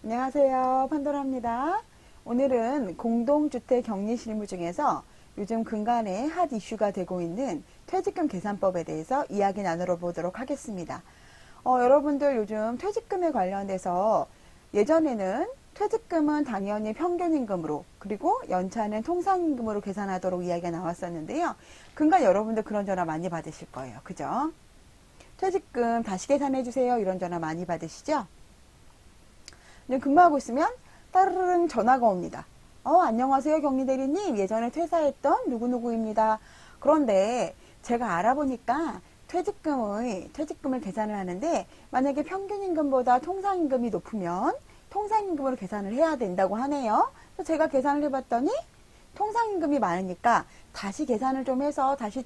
안녕하세요. 판도라입니다. 오늘은 공동주택 격리실무 중에서 요즘 근간에 핫 이슈가 되고 있는 퇴직금 계산법에 대해서 이야기 나누어 보도록 하겠습니다. 여러분들 요즘 퇴직금에 관련돼서 예전에는 퇴직금은 당연히 평균임금으로 그리고 연차는 통상임금으로 계산하도록 이야기가 나왔었는데요. 근간 여러분들 그런 전화 많이 받으실 거예요. 그죠? 퇴직금 다시 계산해주세요. 이런 전화 많이 받으시죠? 근무하고 있으면 따르릉 전화가 옵니다. 안녕하세요 격리대리님, 예전에 퇴사했던 누구누구입니다. 그런데 제가 알아보니까 퇴직금을 계산을 하는데 만약에 평균임금보다 통상임금이 높으면 통상임금으로 계산을 해야 된다고 하네요. 그래서 제가 계산을 해봤더니 통상임금이 많으니까 다시 계산을 좀 해서 다시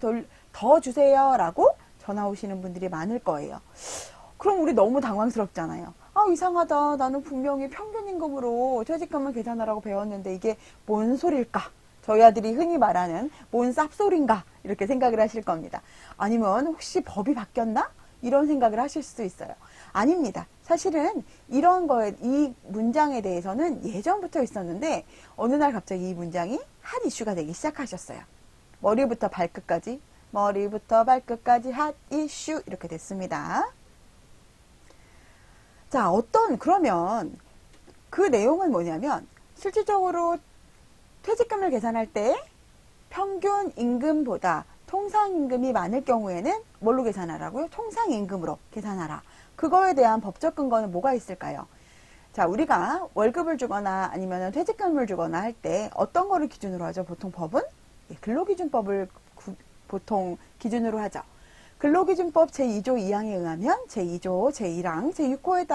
더 주세요 라고 전화 오시는 분들이 많을 거예요. 그럼 우리 너무 당황스럽잖아요. 이상하다. 나는 분명히 평균임금으로 퇴직금을 계산하라고 배웠는데 이게 뭔 소릴까? 저희 아들이 흔히 말하는 뭔 쌉소린가? 이렇게 생각을 하실 겁니다. 아니면 혹시 법이 바뀌었나? 이런 생각을 하실 수도 있어요. 아닙니다. 사실은 이 문장에 대해서는 예전부터 있었는데 어느 날 갑자기 이 문장이 핫 이슈가 되기 시작하셨어요. 머리부터 발끝까지 핫 이슈 이렇게 됐습니다. 자, 그러면 그 내용은 뭐냐면 실질적으로 퇴직금을 계산할 때 평균 임금보다 통상임금이 많을 경우에는 뭘로 계산하라고요? 통상임금으로 계산하라. 그거에 대한 법적 근거는 뭐가 있을까요? 자, 우리가 월급을 주거나 아니면 퇴직금을 주거나 할 때 어떤 거를 기준으로 하죠? 보통 법은 근로기준법을 보통 기준으로 하죠. 근로기준법 제2조 2항에 의하면 제2조 제1항 제6호에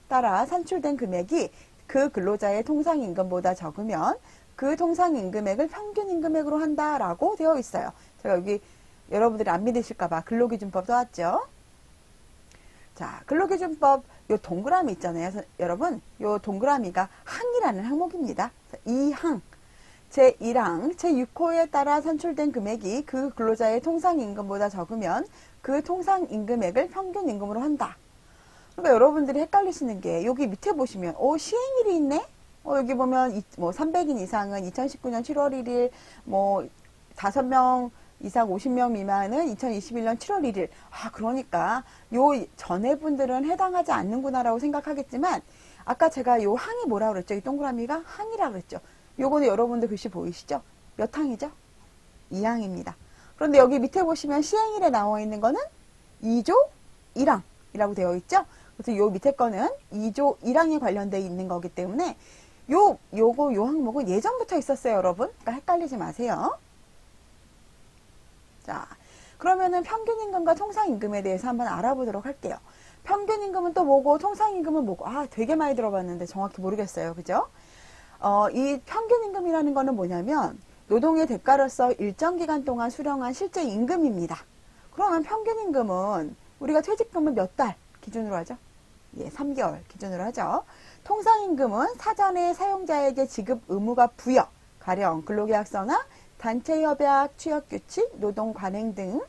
따라 산출된 금액이 그 근로자의 통상임금보다 적으면 그 통상임금액을 평균임금액으로 한다라고 되어 있어요. 제가 여기 여러분들이 안 믿으실까봐 근로기준법 써왔죠. 자, 근로기준법 요 동그라미 있잖아요. 여러분, 요 동그라미가 항이라는 항목입니다. 이 항 제1항, 제6호에 따라 산출된 금액이 그 근로자의 통상임금보다 적으면 그 통상임금액을 평균임금으로 한다. 그러니까 여러분들이 헷갈리시는 게 여기 밑에 보시면 시행일이 있네? 여기 보면 300인 이상은 2019년 7월 1일, 5명 이상 50명 미만은 2021년 7월 1일. 그러니까 요 전에 분들은 해당하지 않는구나라고 생각하겠지만 아까 제가 요 항이 뭐라고 그랬죠? 이 동그라미가 항이라고 그랬죠? 요거는 여러분들 글씨 보이시죠? 몇 항이죠? 2항입니다. 그런데 여기 밑에 보시면 시행일에 나와 있는 거는 2조 1항이라고 되어 있죠? 그래서 요 밑에 거는 2조 1항에 관련되어 있는 거기 때문에 요 항목은 예전부터 있었어요, 여러분. 그러니까 헷갈리지 마세요. 자, 그러면은 평균임금과 통상임금에 대해서 한번 알아보도록 할게요. 평균임금은 또 뭐고 통상임금은 뭐고 되게 많이 들어봤는데 정확히 모르겠어요. 그죠? 이 평균임금이라는 거는 뭐냐면 노동의 대가로서 일정 기간 동안 수령한 실제 임금입니다. 그러면 평균임금은 우리가 퇴직금은 몇 달 기준으로 하죠? 3개월 기준으로 하죠. 통상임금은 사전에 사용자에게 지급 의무가 부여, 가령 근로계약서나 단체협약, 취업규칙, 노동관행 등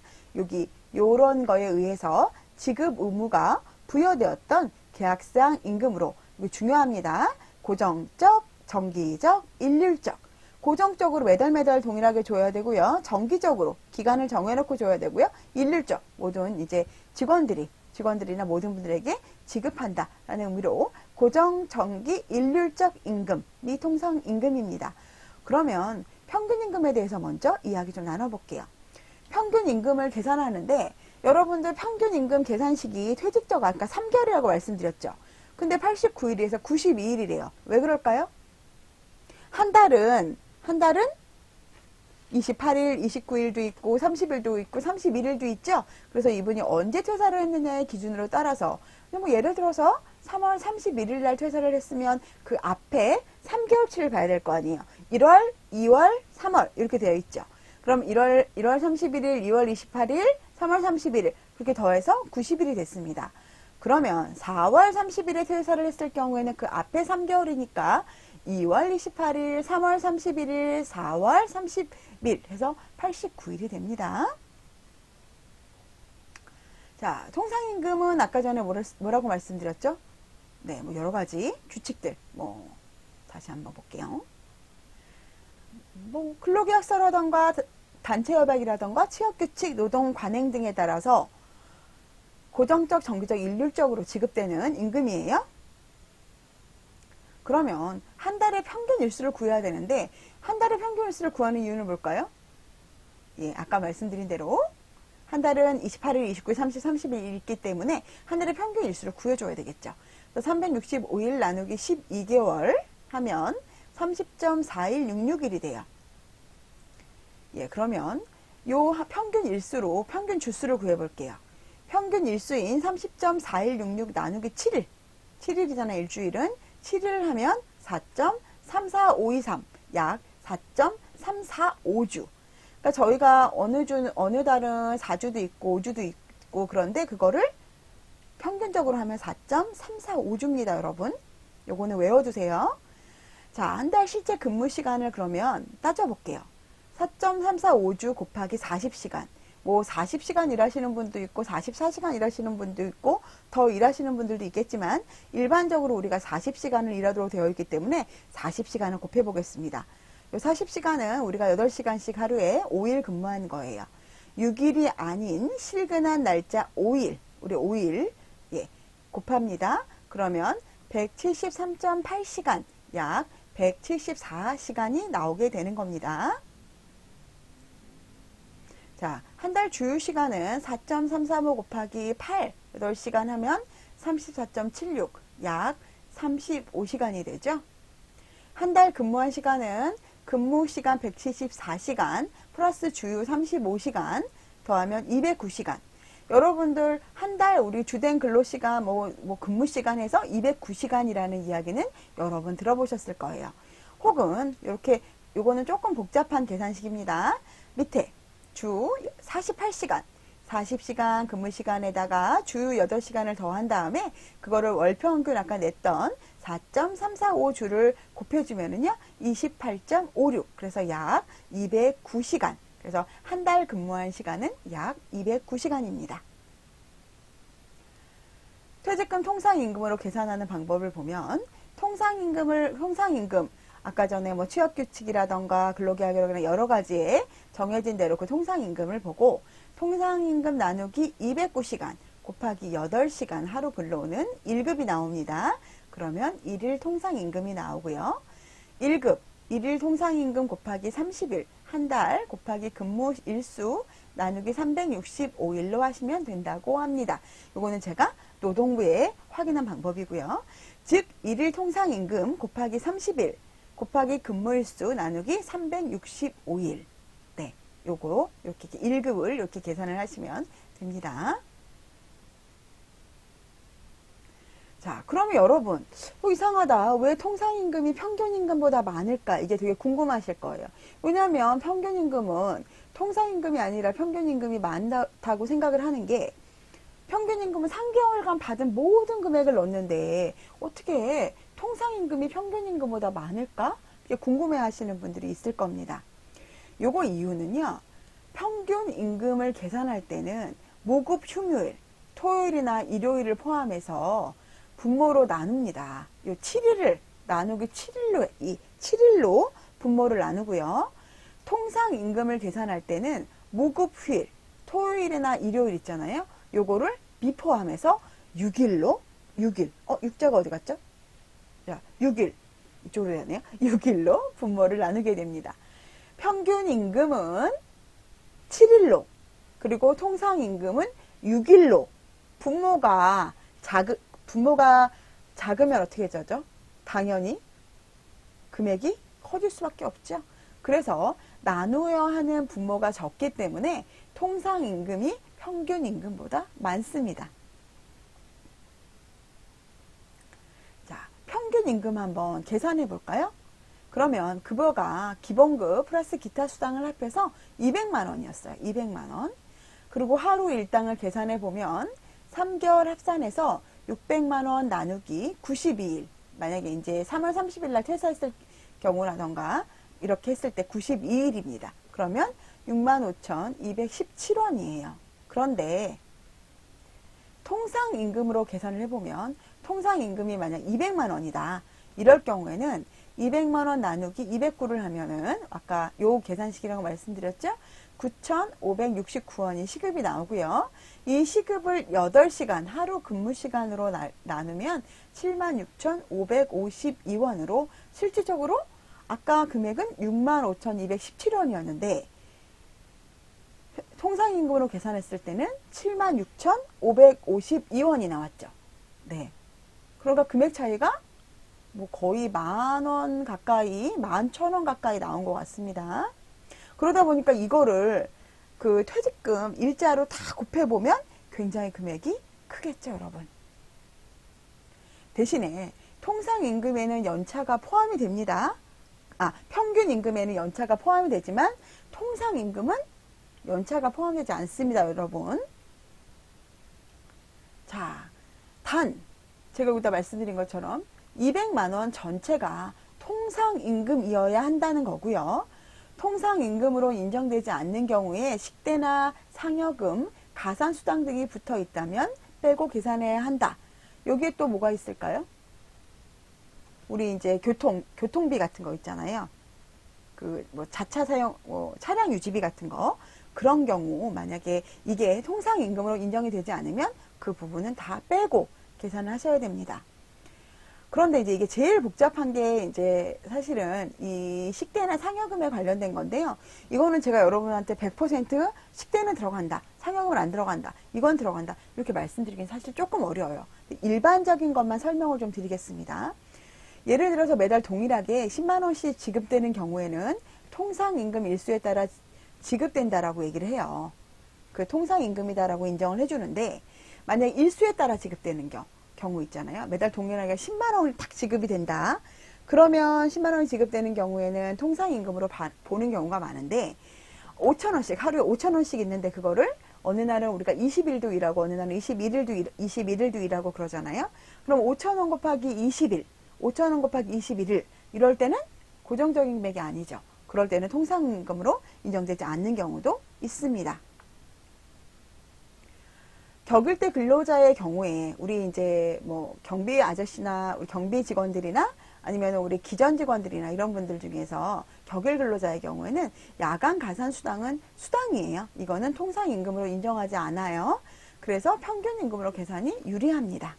요런 거에 의해서 지급 의무가 부여되었던 계약상 임금으로, 이거 중요합니다. 고정적, 정기적, 일률적. 고정적으로 매달 동일하게 줘야 되고요. 정기적으로 기간을 정해놓고 줘야 되고요. 일률적, 모든 이제 직원들이나 모든 분들에게 지급한다라는 의미로 고정, 정기, 일률적 임금이 통상임금입니다. 그러면 평균임금에 대해서 먼저 이야기 좀 나눠볼게요. 평균임금을 계산하는데 여러분들 평균임금 계산식이 퇴직저가 아까 3개월이라고 말씀드렸죠. 근데 89일에서 92일이래요. 왜 그럴까요? 한 달은 28일, 29일도 있고 30일도 있고 31일도 있죠. 그래서 이분이 언제 퇴사를 했느냐의 기준으로 따라서 예를 들어서 3월 31일 날 퇴사를 했으면 그 앞에 3개월치를 봐야 될 거 아니에요. 1월, 2월, 3월 이렇게 되어 있죠. 그럼 1월 31일, 2월 28일, 3월 31일 그렇게 더해서 90일이 됐습니다. 그러면 4월 30일에 퇴사를 했을 경우에는 그 앞에 3개월이니까 2월 28일, 3월 31일, 4월 30일 해서 89일이 됩니다. 자, 통상임금은 아까 전에 뭐라고 말씀드렸죠? 네, 뭐 여러 가지 규칙들, 다시 한번 볼게요. 근로계약서라던가 단체협약이라던가 취업규칙, 노동관행 등에 따라서 고정적, 정기적, 일률적으로 지급되는 임금이에요. 그러면 한 달에 평균 일수를 구해야 되는데 한 달에 평균 일수를 구하는 이유는 뭘까요? 예, 아까 말씀드린 대로 한 달은 28일, 29일, 30일, 30일 있기 때문에 한 달에 평균 일수를 구해줘야 되겠죠. 그래서 365일 나누기 12개월 하면 30.4166일이 돼요. 예, 그러면 요 평균 일수로 평균 주수를 구해볼게요. 평균 일수인 30.4166 나누기 7일. 7일이잖아, 일주일은. 7일 하면 4.34523. 약 4.345주. 그러니까 저희가 어느 달은 4주도 있고 5주도 있고 그런데 그거를 평균적으로 하면 4.345주입니다, 여러분. 요거는 외워두세요. 자, 한 달 실제 근무 시간을 그러면 따져볼게요. 4.345주 곱하기 40시간. 40시간 일하시는 분도 있고 44시간 일하시는 분도 있고 더 일하시는 분들도 있겠지만 일반적으로 우리가 40시간을 일하도록 되어 있기 때문에 40시간을 곱해 보겠습니다. 이 40시간은 우리가 8시간씩 하루에 5일 근무한 거예요. 6일이 아닌 실근한 날짜 5일, 우리 5일 곱합니다. 그러면 173.8시간, 약 174시간이 나오게 되는 겁니다. 자, 한 달 주휴 시간은 4.335 곱하기 8, 8시간 하면 34.76, 약 35시간이 되죠. 한 달 근무한 시간은 근무 시간 174시간 플러스 주휴 35시간 더하면 209시간. 여러분들 한 달 우리 주된 근로시간 근무 시간 해서 209시간이라는 이야기는 여러 번 들어보셨을 거예요. 혹은 이렇게 요거는 조금 복잡한 계산식입니다. 밑에 주 48시간 40시간 근무 시간에다가 주휴 8시간을 더한 다음에 그거를 월평균 아까 냈던 4.345주를 곱해주면은요 28.56 그래서 약 209시간. 그래서 한 달 근무한 시간은 약 209시간입니다. 퇴직금 통상임금으로 계산하는 방법을 보면 통상임금 아까 전에 취업규칙이라던가 근로계약이라던가 여러 가지에 정해진 대로 그 통상임금을 보고 통상임금 나누기 209시간 곱하기 8시간 하루 근로는 1급이 나옵니다. 그러면 1일 통상임금이 나오고요. 1급 1일 통상임금 곱하기 30일 한 달 곱하기 근무 일수 나누기 365일로 하시면 된다고 합니다. 이거는 제가 노동부에 확인한 방법이고요. 즉 1일 통상임금 곱하기 30일 곱하기 근무일수 나누기 365일. 네, 요거 이렇게 1급을 이렇게 계산을 하시면 됩니다. 자, 그러면 여러분, 이상하다. 왜 통상임금이 평균임금보다 많을까? 이게 되게 궁금하실 거예요. 왜냐하면 평균임금은 통상임금이 아니라 평균임금이 많다고 생각을 하는 게 평균임금은 3개월간 받은 모든 금액을 넣는데 어떻게 통상임금이 평균임금보다 많을까? 이게 궁금해 하시는 분들이 있을 겁니다. 요거 이유는요. 평균임금을 계산할 때는 모급 휴무일, 토요일이나 일요일을 포함해서 분모로 나눕니다. 요 7일을 나누기 7일로 분모를 나누고요. 통상임금을 계산할 때는 모급 휴일, 토요일이나 일요일 있잖아요. 요거를 미포함해서 6일. 6자가 어디 갔죠? 자, 6일. 이쪽으로 해야 하네요. 6일로 분모를 나누게 됩니다. 평균임금은 7일로, 그리고 통상임금은 6일로 분모가 작으면 어떻게 되죠? 당연히 금액이 커질 수밖에 없죠. 그래서 나누어야 하는 분모가 적기 때문에 통상임금이 평균임금보다 많습니다. 자, 평균임금 한번 계산해 볼까요? 그러면 급여가 기본급 플러스 기타 수당을 합해서 200만 원이었어요. 200만 원. 그리고 하루 일당을 계산해 보면 3개월 합산해서 600만 원 나누기 92일. 만약에 이제 3월 30일 날 퇴사했을 경우라던가 이렇게 했을 때 92일입니다. 그러면 65,217원이에요. 그런데 통상임금으로 계산을 해보면 통상임금이 만약 200만 원이다. 이럴 경우에는 200만 원 나누기 209를 하면은 아까 요 계산식이라고 말씀드렸죠? 9,569원이 시급이 나오고요. 이 시급을 8시간 하루 근무 시간으로 나누면 76,552원으로 실질적으로 아까 금액은 65,217원이었는데 통상임금으로 계산했을 때는 76,552원이 나왔죠. 네. 그러니까 금액 차이가 뭐 거의 10,000원 가까이, 11,000원 가까이 나온 것 같습니다. 그러다 보니까 이거를 그 퇴직금 일자로 다 곱해보면 굉장히 금액이 크겠죠, 여러분. 대신에 통상임금에는 연차가 포함이 됩니다. 평균임금에는 연차가 포함이 되지만 통상임금은 연차가 포함되지 않습니다, 여러분. 자, 제가 여기다 말씀드린 것처럼 200만 원 전체가 통상임금이어야 한다는 거고요. 통상임금으로 인정되지 않는 경우에 식대나 상여금, 가산수당 등이 붙어 있다면 빼고 계산해야 한다. 여기에 또 뭐가 있을까요? 우리 이제 교통비 같은 거 있잖아요. 자차 사용, 차량 유지비 같은 거. 그런 경우 만약에 이게 통상임금으로 인정이 되지 않으면 그 부분은 다 빼고 계산을 하셔야 됩니다. 그런데 이제 이게 제일 복잡한 게 이제 사실은 이 식대나 상여금에 관련된 건데요. 이거는 제가 여러분한테 100% 식대는 들어간다, 상여금은 안 들어간다, 이건 들어간다 이렇게 말씀드리긴 사실 조금 어려워요. 일반적인 것만 설명을 좀 드리겠습니다. 예를 들어서 매달 동일하게 10만 원씩 지급되는 경우에는 통상임금 일수에 따라 지급된다라고 얘기를 해요. 그 통상임금이다라고 인정을 해주는데 만약 일수에 따라 지급되는 경우 있잖아요. 매달 동일하게 10만 원을 딱 지급이 된다. 그러면 10만 원이 지급되는 경우에는 통상임금으로 보는 경우가 많은데 5천 원씩 하루에 5천 원씩 있는데 그거를 어느 날은 우리가 20일도 일하고 어느 날은 21일도 일하고 그러잖아요. 그럼 5천 원 곱하기 20일, 5천 원 곱하기 21일 이럴 때는 고정적인 금액이 아니죠. 그럴 때는 통상임금으로 인정되지 않는 경우도 있습니다. 격일대 근로자의 경우에 우리 이제 뭐 경비 아저씨나 우리 경비 직원들이나 아니면 우리 기전 직원들이나 이런 분들 중에서 격일 근로자의 경우에는 야간 가산 수당은 수당이에요. 이거는 통상임금으로 인정하지 않아요. 그래서 평균임금으로 계산이 유리합니다.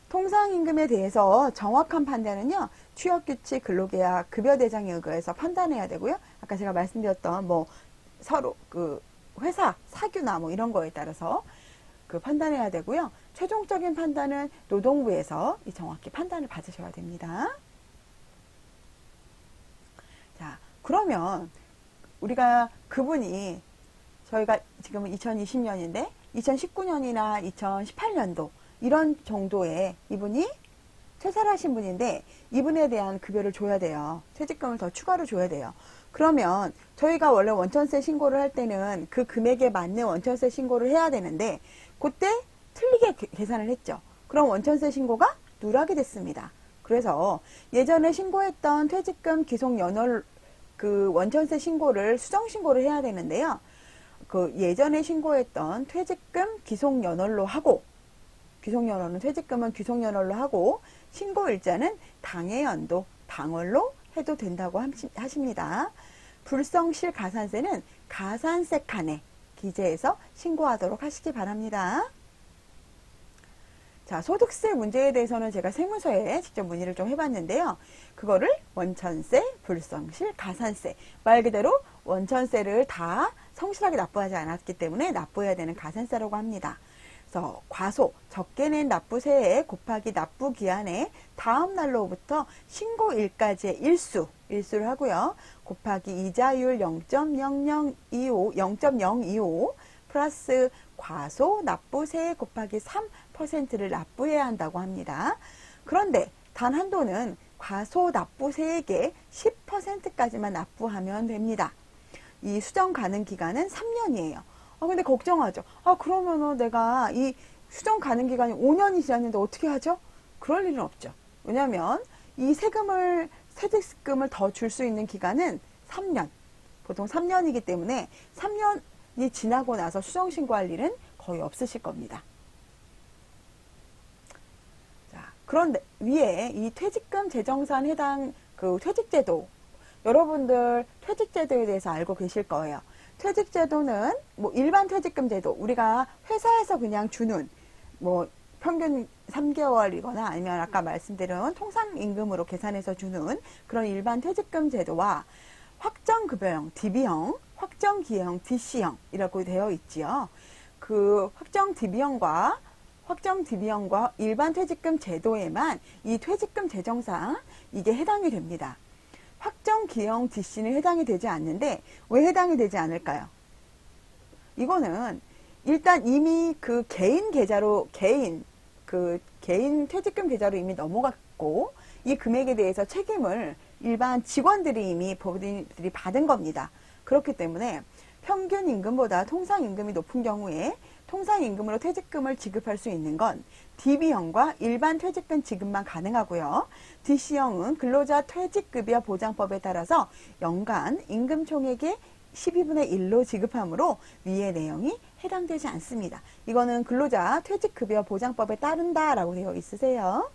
통상임금에 대해서 정확한 판단은요, 취업규칙, 근로계약, 급여대장에 의거해서 판단해야 되고요. 아까 제가 말씀드렸던 뭐 서로 그 회사 사규나 뭐 이런 거에 따라서 판단해야 되고요. 최종적인 판단은 노동부에서 정확히 판단을 받으셔야 됩니다. 자, 그러면 우리가 그분이 저희가 지금은 2020년인데 2019년이나 2018년도 이런 정도의 이분이 퇴사를 하신 분인데 이분에 대한 급여를 줘야 돼요. 퇴직금을 더 추가로 줘야 돼요. 그러면 저희가 원래 원천세 신고를 할 때는 그 금액에 맞는 원천세 신고를 해야 되는데 그때 틀리게 계산을 했죠. 그럼 원천세 신고가 누락이 됐습니다. 그래서 예전에 신고했던 퇴직금 기속연월 그 원천세 신고를 수정신고를 해야 되는데요. 그 예전에 신고했던 퇴직금 기속연월로 하고 귀속연월은 퇴직금은 귀속연월로 하고 신고일자는 당해연도 당월로 해도 된다고 하십니다. 불성실 가산세는 가산세 칸에 기재해서 신고하도록 하시기 바랍니다. 자, 소득세 문제에 대해서는 제가 세무서에 직접 문의를 좀 해봤는데요. 그거를 원천세, 불성실, 가산세 말 그대로 원천세를 다 성실하게 납부하지 않았기 때문에 납부해야 되는 가산세라고 합니다. 그래서 과소, 적게 낸 납부세액 곱하기 납부기한의 다음 날로부터 신고일까지의 일수를 하고요. 곱하기 이자율 0.25 플러스 과소 납부세액 곱하기 3%를 납부해야 한다고 합니다. 그런데 단 한도는 과소 납부세액의 10%까지만 납부하면 됩니다. 이 수정 가능 기간은 3년이에요. 근데 걱정하죠. 그러면은 내가 이 수정 가능 기간이 5년이 지났는데 어떻게 하죠? 그럴 일은 없죠. 왜냐하면 이 세금을 더 줄 수 있는 기간은 3년. 보통 3년이기 때문에 3년이 지나고 나서 수정 신고할 일은 거의 없으실 겁니다. 그런 위에 이 퇴직금 재정산 해당 그 퇴직제도, 여러분들 퇴직제도에 대해서 알고 계실 거예요. 퇴직제도는 뭐 일반 퇴직금 제도, 우리가 회사에서 그냥 주는 뭐 평균 3개월이거나 아니면 아까 말씀드린 통상임금으로 계산해서 주는 그런 일반 퇴직금 제도와 확정급여형, DB형, 확정기여형, DC형이라고 되어 있지요. 그 확정 DB형과 일반 퇴직금 제도에만 이 퇴직금 재정상 이게 해당이 됩니다. 확정기여형 DC는 해당이 되지 않는데 왜 해당이 되지 않을까요? 이거는 일단 이미 그 개인 계좌로 개인 퇴직금 계좌로 이미 넘어갔고 이 금액에 대해서 책임을 일반 직원들이 이미 법인들이 받은 겁니다. 그렇기 때문에 평균 임금보다 통상임금이 높은 경우에 통상임금으로 퇴직금을 지급할 수 있는 건 DB형과 일반 퇴직금 지급만 가능하고요. DC형은 근로자 퇴직급여 보장법에 따라서 연간 임금 총액의 12분의 1로 지급하므로 위의 내용이 해당되지 않습니다. 이거는 근로자 퇴직급여 보장법에 따른다라고 되어 있으세요.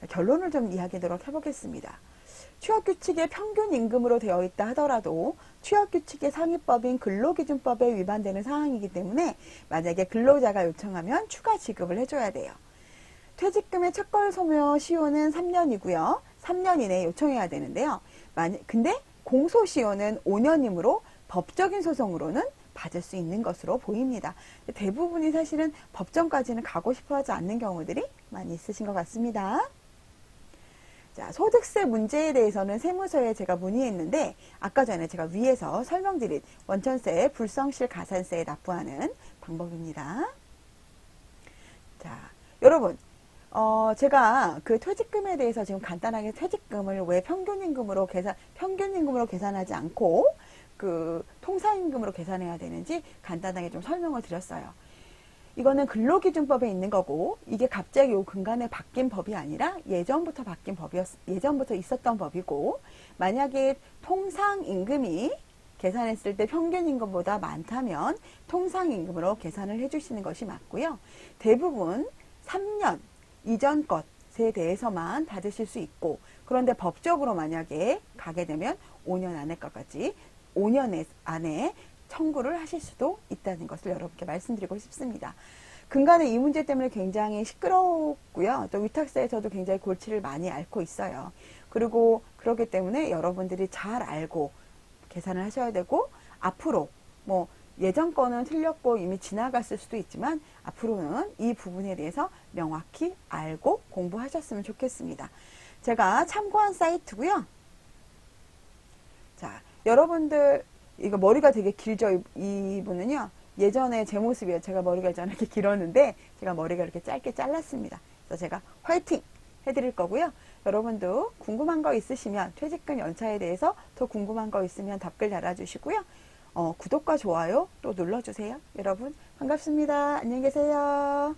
결론을 좀 이야기하도록 해보겠습니다. 취업규칙의 평균 임금으로 되어 있다 하더라도 취업규칙의 상위법인 근로기준법에 위반되는 사항이기 때문에 만약에 근로자가 요청하면 추가 지급을 해줘야 돼요. 퇴직금의 첫걸 소멸 시효는 3년이고요. 3년 이내에 요청해야 되는데요. 근데 공소시효는 5년이므로 법적인 소송으로는 받을 수 있는 것으로 보입니다. 대부분이 사실은 법정까지는 가고 싶어 하지 않는 경우들이 많이 있으신 것 같습니다. 자, 소득세 문제에 대해서는 세무서에 제가 문의했는데 아까 전에 제가 위에서 설명드린 원천세, 불성실 가산세에 납부하는 방법입니다. 자, 여러분 제가 그 퇴직금에 대해서 지금 간단하게 퇴직금을 왜 평균임금으로 계산하지 않고 그 통상임금으로 계산해야 되는지 간단하게 좀 설명을 드렸어요. 이거는 근로기준법에 있는 거고 이게 갑자기 요 근간에 바뀐 법이 아니라 예전부터 있었던 법이고 만약에 통상임금이 계산했을 때 평균임금보다 많다면 통상임금으로 계산을 해주시는 것이 맞고요. 대부분 3년 이전 것에 대해서만 받으실 수 있고 그런데 법적으로 만약에 가게 되면 5년 안에 청구를 하실 수도 있다는 것을 여러분께 말씀드리고 싶습니다. 근간에 이 문제 때문에 굉장히 시끄럽고요. 또 위탁사에서도 굉장히 골치를 많이 앓고 있어요. 그리고 그렇기 때문에 여러분들이 잘 알고 계산을 하셔야 되고 앞으로 뭐 예전 거는 틀렸고 이미 지나갔을 수도 있지만 앞으로는 이 부분에 대해서 명확히 알고 공부하셨으면 좋겠습니다. 제가 참고한 사이트고요. 자, 여러분들 이거 머리가 되게 길죠. 이분은요. 예전에 제 모습이에요. 제가 머리가 예전에 이렇게 길었는데 제가 머리가 이렇게 짧게 잘랐습니다. 그래서 제가 화이팅 해드릴 거고요. 여러분도 궁금한 거 있으시면 퇴직금 연차에 대해서 더 궁금한 거 있으면 답글 달아주시고요. 구독과 좋아요 또 눌러주세요. 여러분 반갑습니다. 안녕히 계세요.